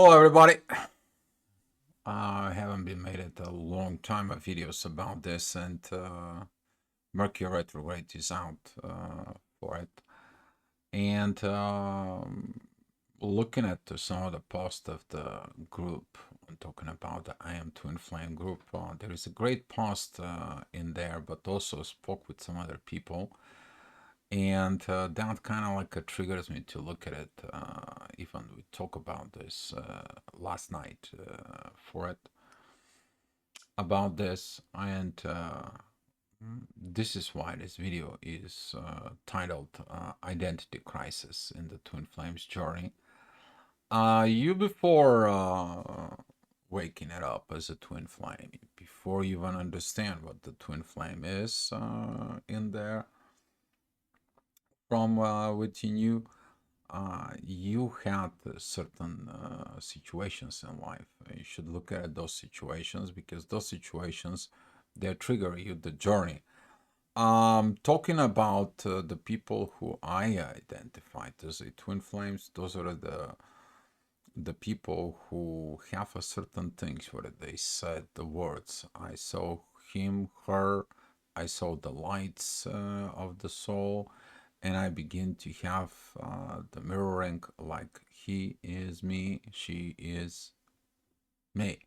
Hello everybody. I haven't been made it a long time of videos about this, and Mercury retrograde is out for it. And looking at some of the posts of the group, I'm talking about the I Am Twin Flame group. There is a great post in there, but also spoke with some other people, and that kind of like triggers me to look at it. Even we talk about this last night for it about this, and this is why this video is titled Identity Crisis in the Twin Flames Journey. You before waking it up as a twin flame, before you even understand what the twin flame is in there from within you, you had certain situations in life. You should look at those situations because those situations they trigger you the journey. Talking about the people who I identified as a twin flames, those are the people who have a certain things where they said the words. I saw him, her. I saw the lights of the soul, and I begin to have the mirroring like he is me, she is me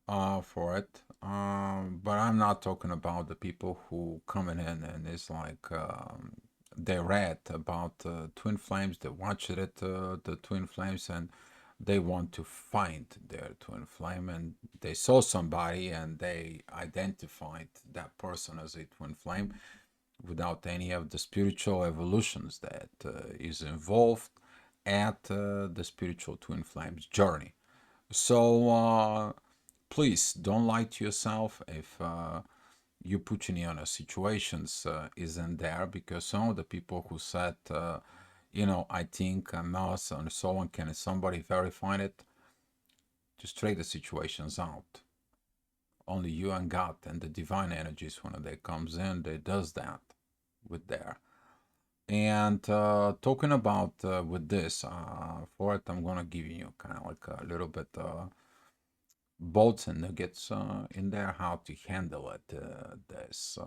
for it. But I'm not talking about the people who coming in and it's like they read about twin flames, they watched it, the twin flames, and they want to find their twin flame, and they saw somebody and they identified that person as a twin flame without any of the spiritual evolutions that is involved at the spiritual twin flames journey. So please don't lie to yourself if you put in a situations isn't there, because some of the people who said I think I'm not, and so on, can somebody verify it, just trade the situations out. Only you and God and the divine energies when they comes in, they does that with there. And talking about with this for it, I'm gonna give you kind of like a little bit bolts and nuggets in there how to handle it this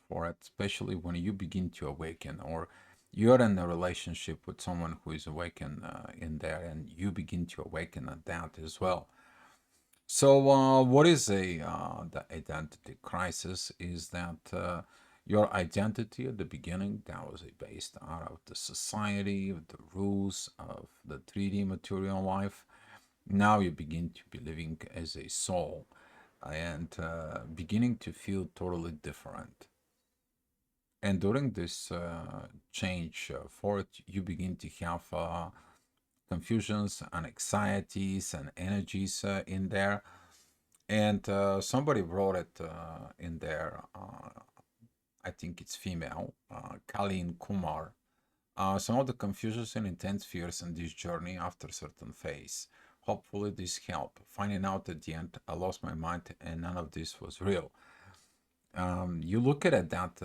for it, especially when you begin to awaken, or you're in a relationship with someone who is awakened in there, and you begin to awaken at that as well. So what is a the identity crisis is that your identity at the beginning that was based out of the society, of the rules of the 3D material life. Now you begin to be living as a soul and beginning to feel totally different. And during this change for it, you begin to have confusions and anxieties and energies in there. And somebody wrote it in there. I think it's female, Kalin Kumar. Some of the confusions and intense fears in this journey after a certain phase. Hopefully, this help. Finding out at the end, I lost my mind and none of this was real. You look at it that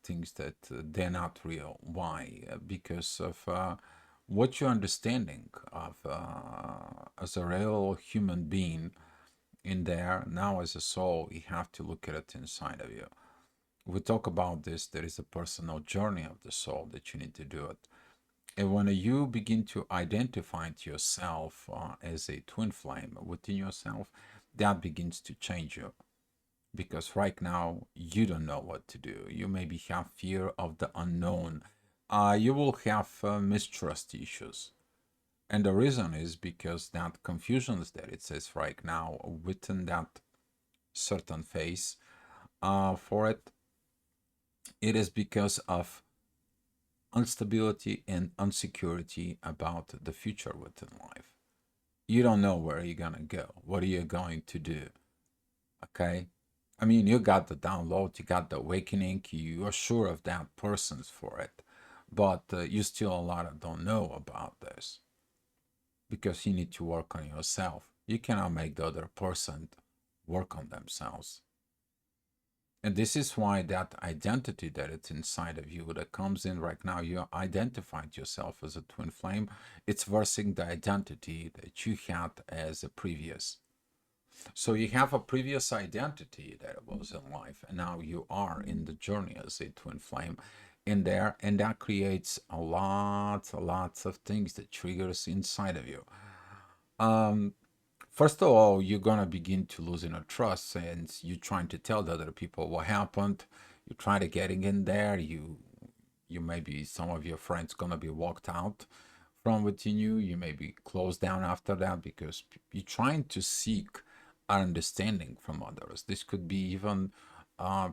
things that they're not real. Why? Because of what you're understanding of as a real human being in there. Now, as a soul, you have to look at it inside of you. We talk about this. There is a personal journey of the soul that you need to do it. And when you begin to identify yourself as a twin flame within yourself, that begins to change you. Because right now, you don't know what to do. You maybe have fear of the unknown. You will have mistrust issues. And the reason is because that confusions that it says right now within that certain phase for it, it is because of instability and insecurity about the future within life. You don't know where you're gonna go. What are you going to do? Okay. I mean, you got the download, you got the awakening, you are sure of that person's for it, but you still a lot of don't know about this because you need to work on yourself. You cannot make the other person work on themselves. And this is why that identity that it's inside of you that comes in right now, you identified yourself as a twin flame. It's versing the identity that you had as a previous. So you have a previous identity that was in life, and now you are in the journey as a twin flame in there, and that creates lots of things that triggers inside of you. Um, First of all, you're gonna begin to losing a trust, and you're trying to tell the other people what happened. You try to getting in there. You maybe some of your friends gonna be walked out from within you. You may be closed down after that because you're trying to seek understanding from others. This could be even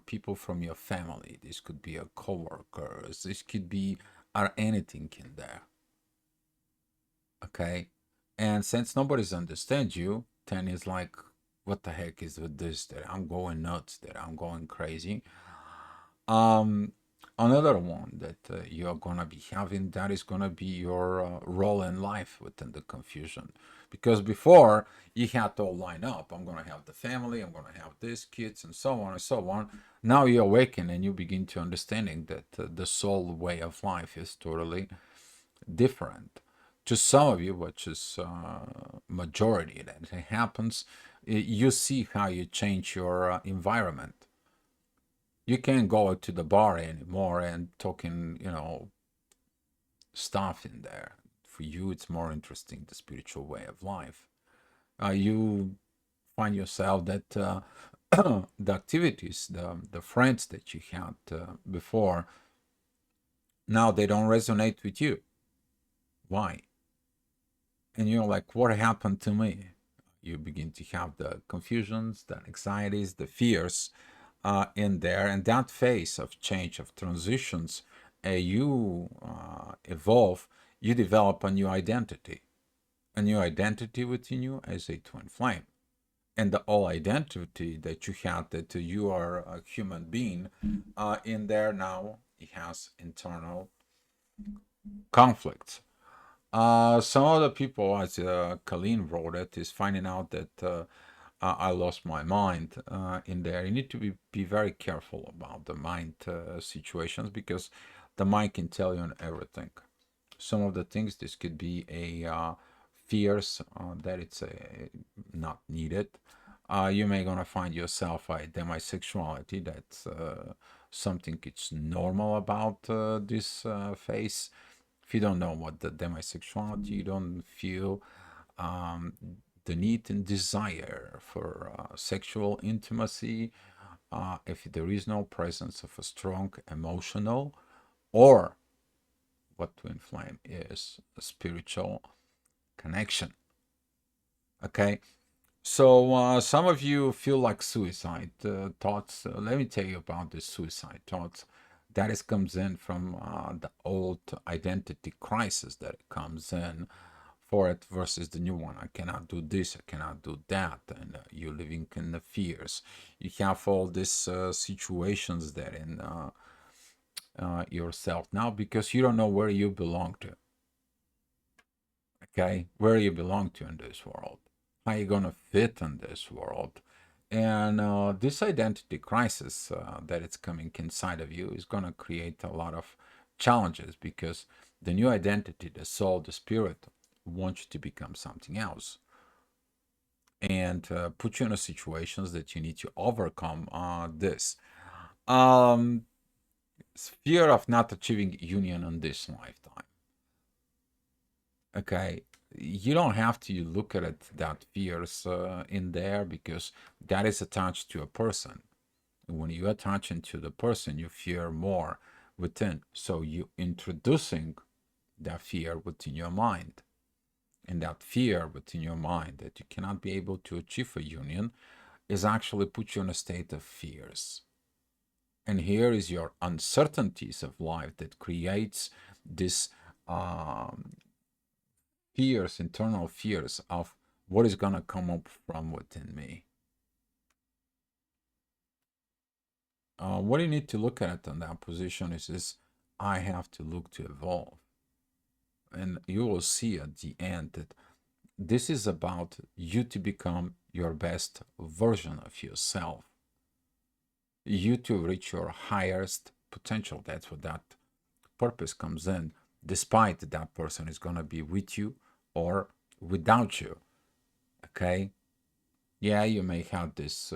people from your family. This could be a coworkers. This could be anything in there. Okay. And since nobody's understands you, then it's like, what the heck is with this? That I'm going nuts, that I'm going crazy. Um, Another one that you're gonna be having, that is gonna be your role in life within the confusion. Because before you had to all line up. I'm gonna have the family, I'm gonna have this, kids, and so on and so on. Now you awaken and you begin to understanding that the soul way of life is totally different. To some of you, which is majority that happens, you see how you change your environment. You can't go to the bar anymore and talking, stuff in there. For you, it's more interesting the spiritual way of life. You find yourself that the activities, the friends that you had before, now they don't resonate with you. Why? And you're like, what happened to me? You begin to have the confusions, the anxieties, the fears in there. And that phase of change, of transitions, you evolve, you develop a new identity within you as a twin flame. And the whole identity that you had, that you are a human being, in there now, it has internal conflicts. Some of the people, as Colleen wrote it, is finding out that I lost my mind in there. You need to be very careful about the mind situations because the mind can tell you on everything. Some of the things, this could be a fears that it's not needed. You may gonna find yourself a demisexuality. That's something it's normal about this phase. If you don't know what the demisexuality, you don't feel um, the need and desire for sexual intimacy, if there is no presence of a strong emotional or what twin flame is a spiritual connection. Okay, so some of you feel like suicide thoughts. Let me tell you about the suicide thoughts. That is comes in from the old identity crisis that it comes in for it versus the new one. I cannot do this, I cannot do that, and you're living in the fears. You have all these situations there in yourself now because you don't know where you belong to. Okay, where you belong to in this world, how you gonna fit in this world, and this identity crisis that it's coming inside of you is gonna create a lot of challenges because the new identity, the soul, the spirit, wants you to become something else and put you in a situations that you need to overcome this um, fear of not achieving union in this lifetime. Okay, you don't have to look at it that fears in there because that is attached to a person. When you attach into the person, you fear more within. So you introducing that fear within your mind. And that fear within your mind that you cannot be able to achieve a union is actually put you in a state of fears. And here is your uncertainties of life that creates this um, fears, internal fears of what is going to come up from within me. What you need to look at in that position is I have to look to evolve. And you will see at the end that this is about you to become your best version of yourself. you to reach your highest potential. That's what that purpose comes in, despite that person is going to be with you or without you. Okay. Yeah, you may have this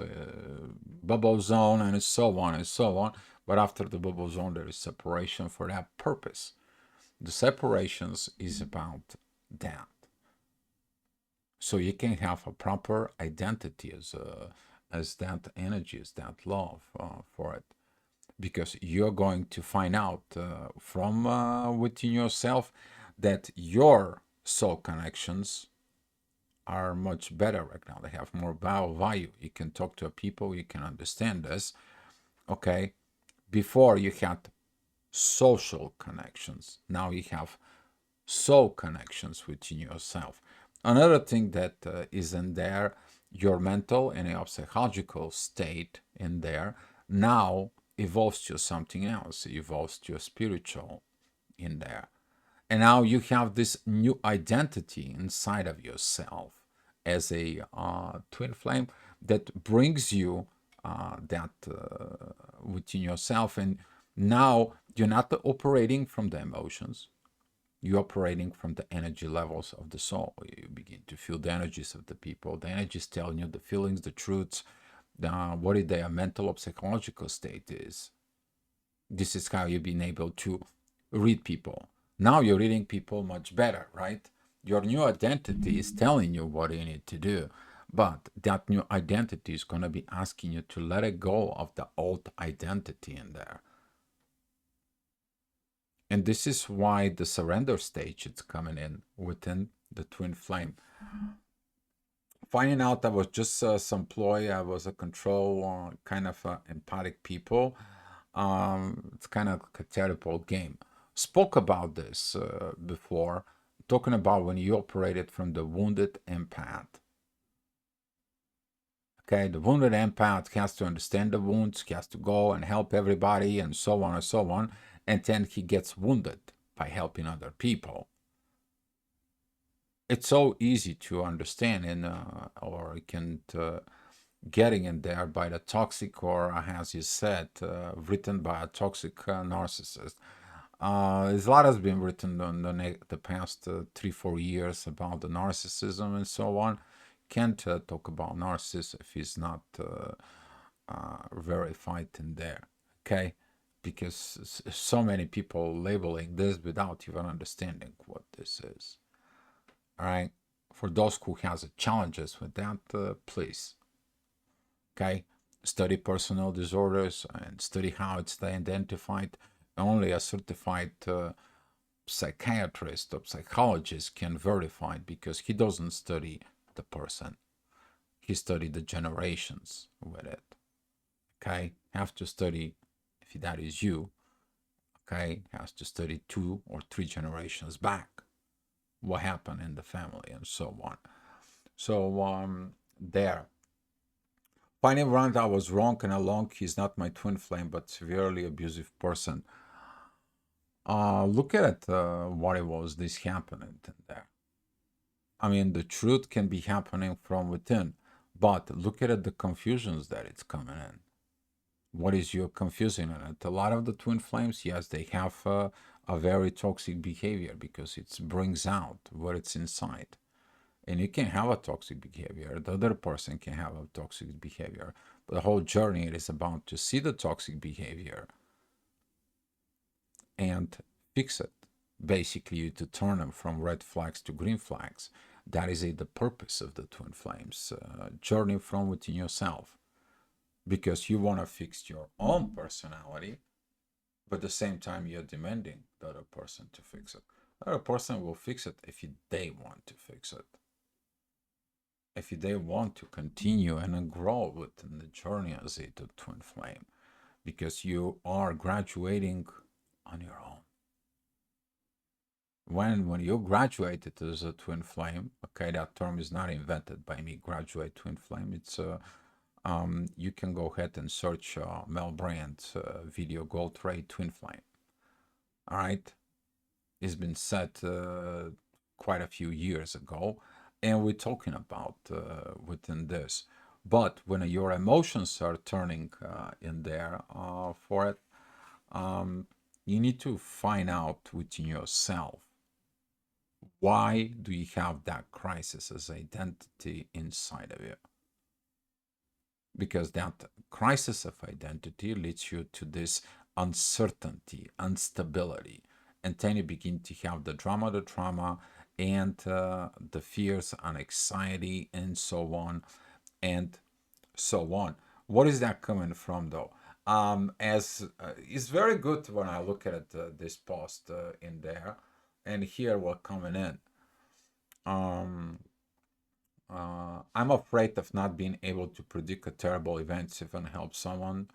bubble zone and so on and so on, but after the bubble zone, there is separation for that purpose. The separations is about that. So you can have a proper identity as that energy, as that love for it, because you're going to find out from within yourself that your soul connections are much better right now. They have more value. You can talk to people, you can understand this. Okay. Before you had social connections, now you have soul connections within yourself. Another thing that is in there, your mental and your psychological state in there now evolves to something else, evolves to a spiritual in there. And now you have this new identity inside of yourself as a twin flame that brings you that within yourself. And now you're not operating from the emotions, you're operating from the energy levels of the soul. You begin to feel the energies of the people. The energies telling you the feelings, the truths, what is their mental or psychological state is. This is how you've been able to read people. Now you're reading people much better, right? Your new identity is telling you what you need to do. But that new identity is going to be asking you to let it go of the old identity in there. And this is why the surrender stage is coming in within the twin flame. Finding out I was just some ploy, I was a control kind of empathic people. It's kind of a terrible game. Spoke about this before, talking about when you operated from the wounded empath. Okay, the wounded empath has to understand the wounds, he has to go and help everybody, and so on and so on. And then he gets wounded by helping other people. It's so easy to understand, and or you can getting in there by the toxic, or as you said, written by a toxic narcissist. There's a lot has been written on the past 3-4 years about the narcissism and so on. Can't talk about narcissist if he's not verified in there, okay? Because so many people labeling this without even understanding what this is. All right, for those who has challenges with that, please, okay, study personal disorders and study how it's identified. Only a certified psychiatrist or psychologist can verify it, because he doesn't study the person, he studied the generations with it. Okay, have to study, if that is you, okay, has to study 2 or 3 generations back what happened in the family and so on. So there. Finding around I was wrong and along, he's not my twin flame, but severely abusive person. Look at what it was this happening in there. I mean, the truth can be happening from within, but look at the confusions that it's coming in. What is your confusing in it? A lot of the twin flames, yes, they have a very toxic behavior because it brings out what it's inside. And you can have a toxic behavior, the other person can have a toxic behavior, but the whole journey it is about to see the toxic behavior and fix it. Basically, to turn them from red flags to green flags. That is the purpose of the twin flames journey from within yourself, because you want to fix your own personality, but at the same time you're demanding the other person to fix it. The other person will fix it if they want to fix it, if they want to continue and grow within the journey as a twin flame, because you are graduating on your own. When you graduated as a twin flame, okay, that term is not invented by me, graduate twin flame. It's you can go ahead and search Mel Brand's video Gold Ray Twin Flame. All right, it's been said quite a few years ago, and we're talking about within this. But when your emotions are turning in there for it, you need to find out within yourself, why do you have that crisis as identity inside of you? Because that crisis of identity leads you to this uncertainty, instability, and then you begin to have the trauma, and the fears and anxiety, and so on and so on. What is that coming from, though? As It's very good when I look at this post in there, and here what coming in. Um, I'm afraid of not being able to predict a terrible events if I help someone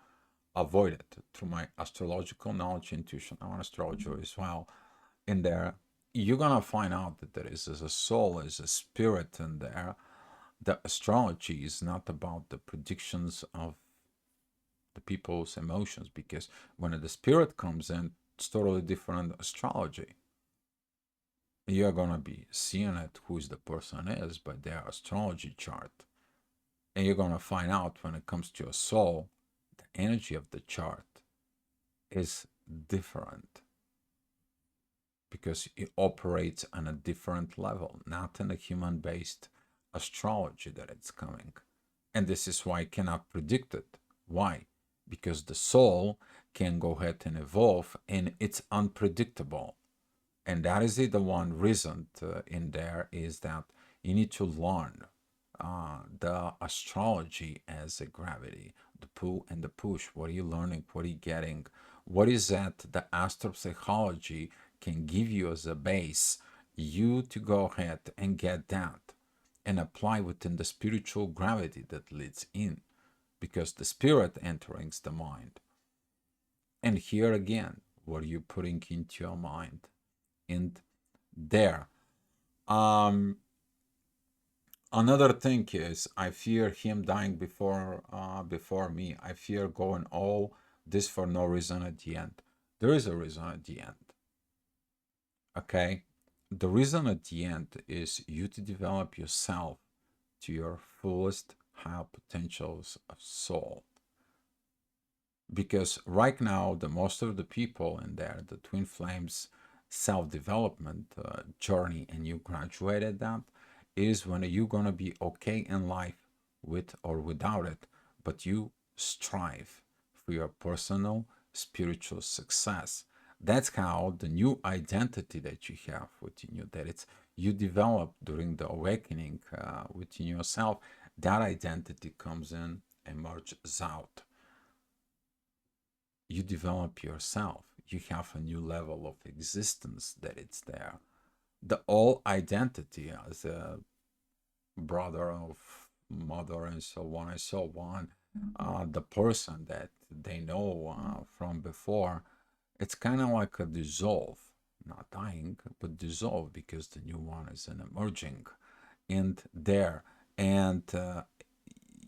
avoid it through my astrological knowledge, intuition. I'm an astrologer as well. In there, you're gonna find out that there is a soul, is a spirit in there. The astrology is not about the predictions of the people's emotions, because when the spirit comes in, it's totally different astrology. You're gonna be seeing it who's the person is by their astrology chart. And you're gonna find out when it comes to your soul, the energy of the chart is different because it operates on a different level, not in a human based astrology that it's coming. And this is why I cannot predict it. Why? Because the soul can go ahead and evolve and it's unpredictable. And that is the one reason in there is that you need to learn the astrology as a gravity, the pull and the push. What are you learning? What are you getting? What is that the astropsychology can give you as a base? You to go ahead and get that and apply within the spiritual gravity that leads in, because the spirit enters the mind. And here again, what are you putting into your mind? And there. Um, Another thing is, I fear him dying before me. I fear going all this for no reason at the end. There is a reason at the end. Okay? The reason at the end is you to develop yourself to your fullest high potentials of soul. Because right now, the most of the people in there, the twin flames self-development journey, and you graduated that, is when you're gonna be okay in life with or without it, but you strive for your personal spiritual success. That's how the new identity that you have within you, that it's you develop during the awakening within yourself, that identity comes in, emerges out. You develop yourself. You have a new level of existence that it's there. The all identity as a brother of mother and so on and so on, the person that they know from before, it's kind of like a dissolve, not dying, but dissolve, because the new one is an emerging and there. And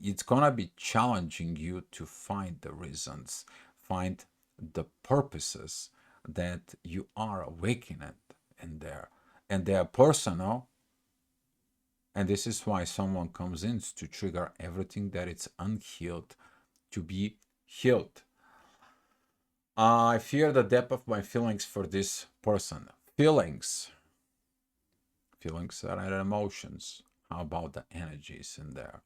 it's gonna be challenging you to find the reasons, find the purposes that you are awakening in there, and they are personal. And this is why someone comes in to trigger everything that it's unhealed to be healed. I fear the depth of my feelings for this person. Feelings are emotions. How about the energies in there?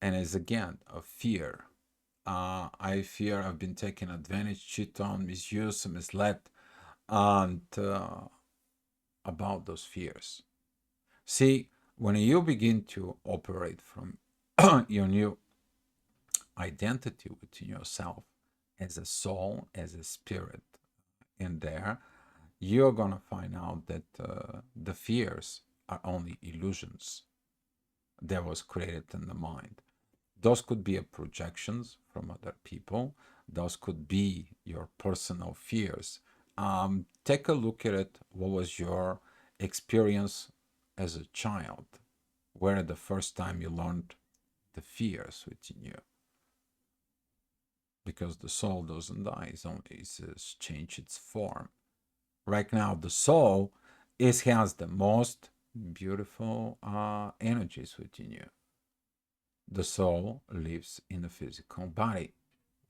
And it's again a fear. I fear I've been taken advantage, cheated on, misused, misled, and about those fears. See, when you begin to operate from your new identity within yourself as a soul, as a spirit in there, you're going to find out that the fears are only illusions that was created in the mind. Those could be projections from other people. Those could be your personal fears. Take a look at it. What was your experience as a child? Where the first time you learned the fears within you? Because the soul doesn't die, it's only it's changed its form. Right now, the soul has the most beautiful energies within you. The soul lives in a physical body,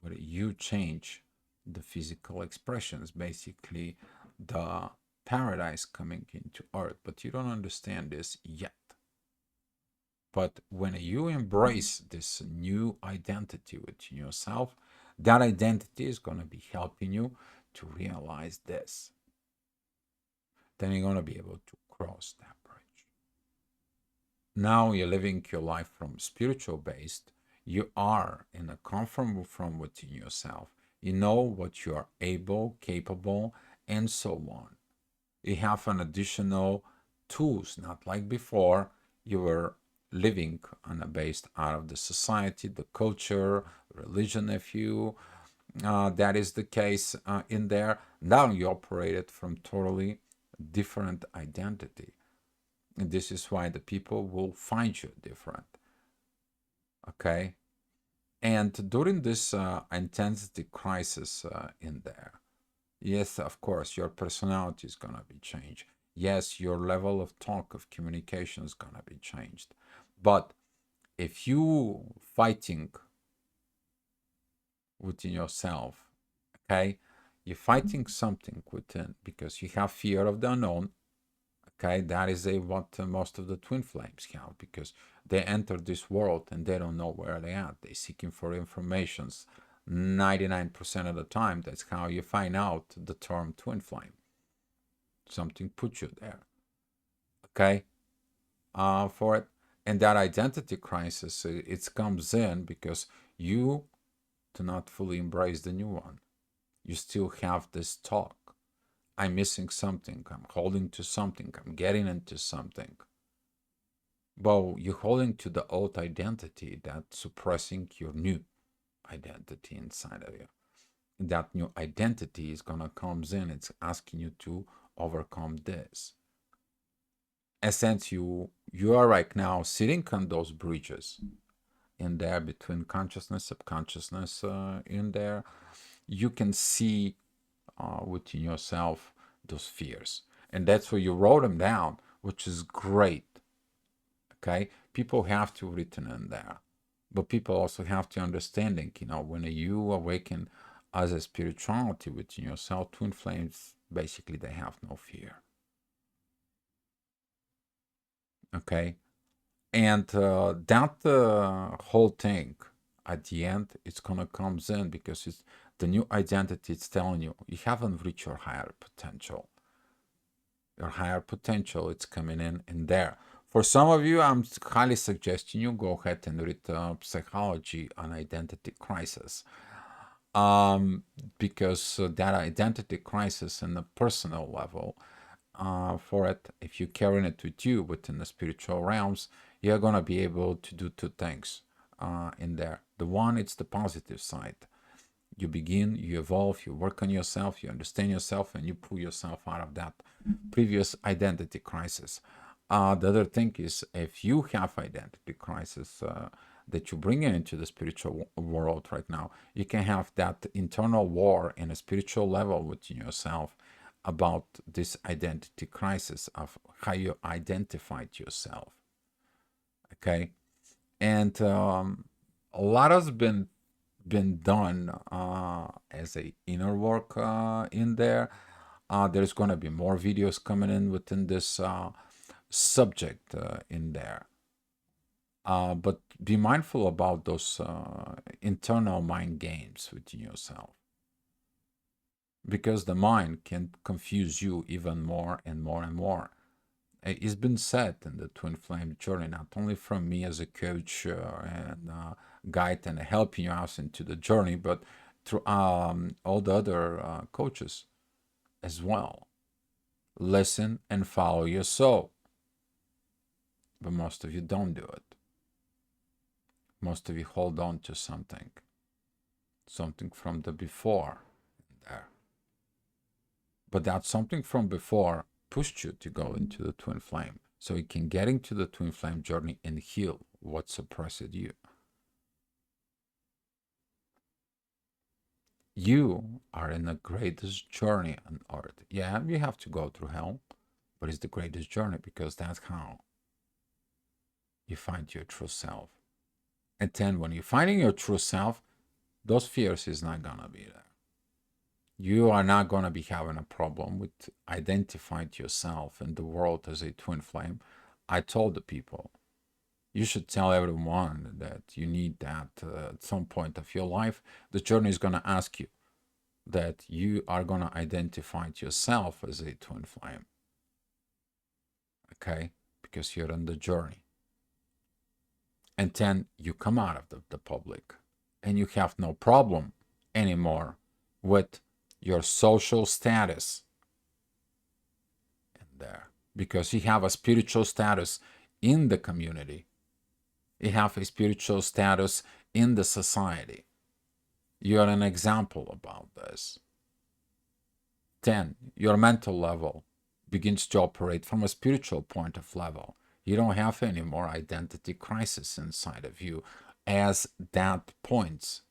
where you change the physical expressions, basically the paradise coming into earth. But you don't understand this yet. But when you embrace this new identity within yourself, that identity is going to be helping you to realize this. Then you're going to be able to cross that bridge. Now you're living your life from spiritual based. You are in a comfort from within yourself. You know what you are able, capable, and so on. You have an additional tools, not like before. You were living on a based out of the society, the culture, religion, if you that is the case in there. Now you operate it from totally different identity. And this is why the people will find you different. Okay. And during this intensity crisis in there, yes, of course, your personality is going to be changed. Yes, your level of talk, of communication is going to be changed. But if you fighting within yourself, okay, you're fighting something within because you have fear of the unknown. Okay, that is what most of the twin flames have, because they enter this world and they don't know where they are. They're seeking for informations. 99% of the time, that's how you find out the term twin flame. Something put you there. Okay, for it. And that identity crisis, it comes in because you do not fully embrace the new one. You still have this talk. I'm missing something. I'm holding to something. I'm getting into something. Well, you're holding to the old identity that's suppressing your new identity inside of you. That new identity is gonna comes in. It's asking you to overcome this. And since you are right now sitting on those bridges in there between consciousness, subconsciousness, in there, you can see within yourself those fears, and that's where you wrote them down, which is great. Okay, people have to written in there, but people also have to understanding. When you awaken as a spirituality within yourself, twin flames basically they have no fear. Okay, and that whole thing at the end, it's gonna comes in because it's the new identity. It's telling you you haven't reached your higher potential. Your higher potential, it's coming in there. For some of you, I'm highly suggesting you go ahead and read Psychology on Identity Crisis, because that identity crisis in the personal level, for it, if you're carrying it with you within the spiritual realms, you're going to be able to do two things in there. The one, it's the positive side. You begin, you evolve, you work on yourself, you understand yourself, and you pull yourself out of that previous identity crisis. The other thing is, if you have identity crisis that you bring into the spiritual world right now, you can have that internal war in a spiritual level within yourself about this identity crisis of how you identified yourself. Okay, and a lot has been done as a inner work in there. There's going to be more videos coming in within this subject in there. But be mindful about those internal mind games within yourself, because the mind can confuse you even more and more and more. It's been said in the twin flame journey, not only from me as a coach and guide and helping you out into the journey, but through all the other coaches as well. Listen and follow your soul. But most of you don't do it. Most of you hold on to something from the before there. But that something from before pushed you to go into the twin flame. So you can get into the twin flame journey and heal what suppressed you. You are in the greatest journey on earth. Yeah, you have to go through hell, but it's the greatest journey because that's how you find your true self. And then when you're finding your true self, those fears is not gonna be there. You are not gonna be having a problem with identifying yourself in the world as a twin flame. I told the people, you should tell everyone that you need that at some point of your life. The journey is gonna ask you that you are gonna identify yourself as a twin flame. Okay? Because you're on the journey. And then you come out of the public and you have no problem anymore with your social status in there, because you have a spiritual status in the community, you have a spiritual status in the society. You are an example about this. Then your mental level begins to operate from a spiritual point of level. You don't have any more identity crisis inside of you as that points.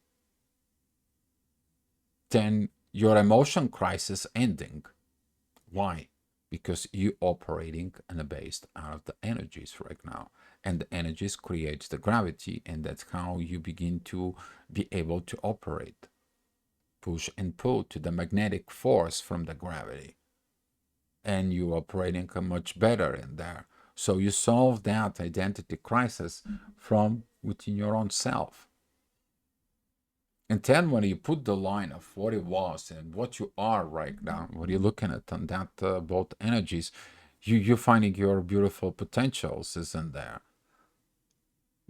Then your emotion crisis ending. Why? Because you operating and based out of the energies right now. And the energies creates the gravity, and that's how you begin to be able to operate. Push and pull to the magnetic force from the gravity. And you operating much better in there. So you solve that identity crisis from within your own self. And then when you put the line of what it was and what you are right now, what you're looking at on that both energies, you're finding your beautiful potentials is in there.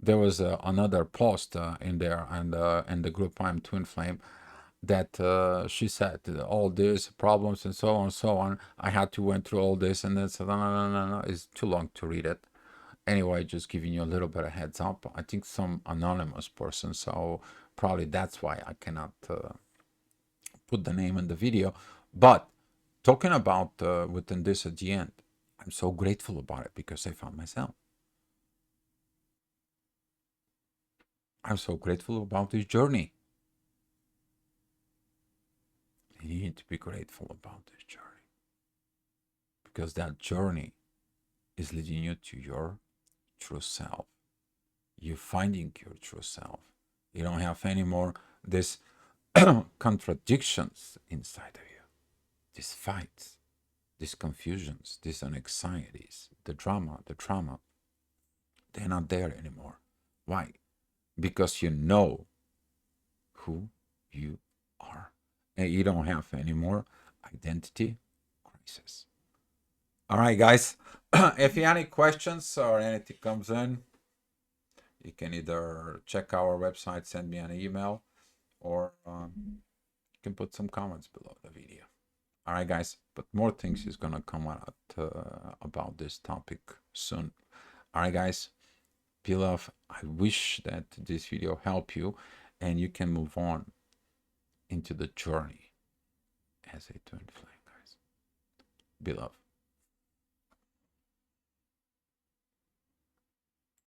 There was another post in there and in the group I'm Twin Flame that she said all these problems and so on and so on. I had to went through all this and then said no, it's too long to read it. Anyway, just giving you a little bit of heads up. I think some anonymous person, so probably that's why I cannot put the name in the video. But talking about within this at the end, I'm so grateful about it because I found myself. I'm so grateful about this journey. You need to be grateful about this journey because that journey is leading you to your true self. You're finding your true self. You don't have any more this contradictions inside of you, these fights, these confusions, these anxieties, the drama, the trauma. They're not there anymore. Why? Because you know who you are. And you don't have any more identity crisis. All right, guys. If you have any questions or anything comes in, you can either check our website, send me an email, or you can put some comments below the video. All right, guys. But more things is gonna come out about this topic soon. All right, guys. Be love. I wish that this video helped you, and you can move on into the journey as a twin flame, guys. Be love.